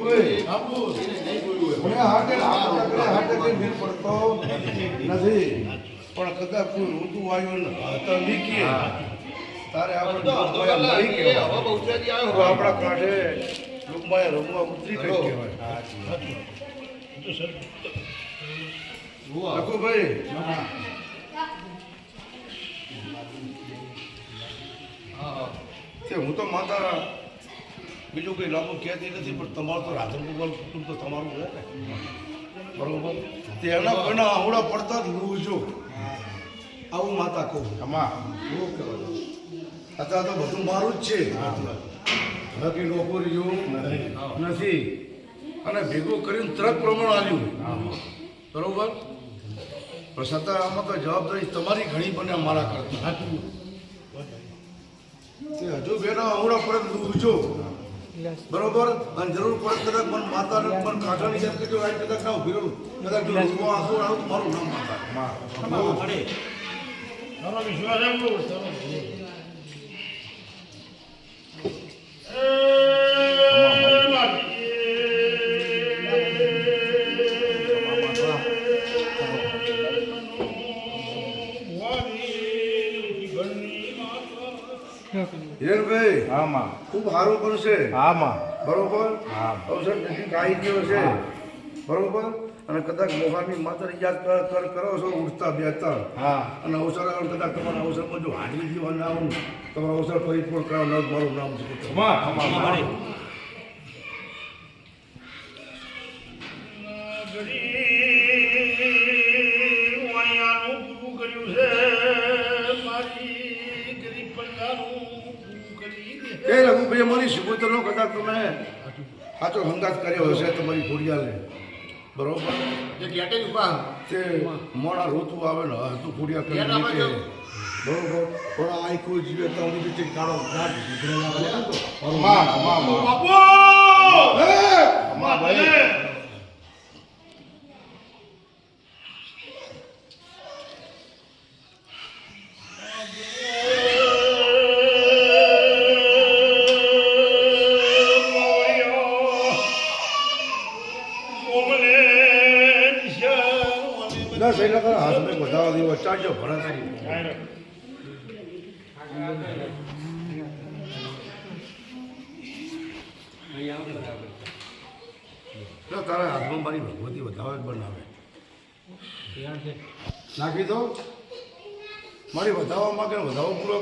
ભાઈ મને હાટે મેળ પડતો નથી પણ કદાચ કોઈ ઋતુ આવ્યો ને તો નીકળીએ તારે આપણે આપણા કાંઠે લોકમાયા રમવા ઉતરી કઈ કહેવાય ભાઈ હું તો માતા બીજું કંઈ લાભો કહેતી નથી પણ તમારું તો રાધનગોપાલ કુટુંબ તો તમારું છે ને બરોબર તે એના કોઈના આવડા પડતા જ લૂજો આવું માતા કહું અત્યારે તો બધું મારું જ છે બાકી નોકરી જેવું નથી અને ભેગું કરીને તરત પ્રમાણ આવ્યું બરોબર પણ છતાં આમાં તો જવાબદારી તમારી ઘણી બને મારા કરતા હજુ બેના આવડા પડે લૂજો બરોબર અને જરૂર પડે કદાચ મને માતાને મને કાંઠાની જેમ કે જો આ કદાચ ના ઉભી રહું કદાચ જો આંખો આવું તો મારું નામ હિરેનભાઈ આમાં ખૂબ સારું બનશે આમાં બરોબર હા અવસર નજીક આવી ગયો છે બરોબર અને કદાચ મોહાની માત્ર યાદ કરો છો ઉઠતા બેતા હા અને અવસર આવે કદાચ તમારા અવસરમાં જો હાજરી દેવા ના આવું તમારો અવસર પરિપૂર્ણ કરાવ મારું નામ છે એ રઘુભાઈ અમારી સિબોતરનો કદાચ તમે સાચો હંગાત કર્યો હશે તમારી ખોડિયાને બરોબર તે મોડા ઋતુ આવે ને તું ખોડિયા કરી બરોબર પણ આ કોઈ જીવે તો બીજી કાળો દસ એટલે હાથ મેં બધા દેવો ચાર્જો ભરા તારા હાથમાં મારી ભગવતી વધાવે બનાવે નાખી દો મારી વધાવવા માંગે વધાવો પૂરો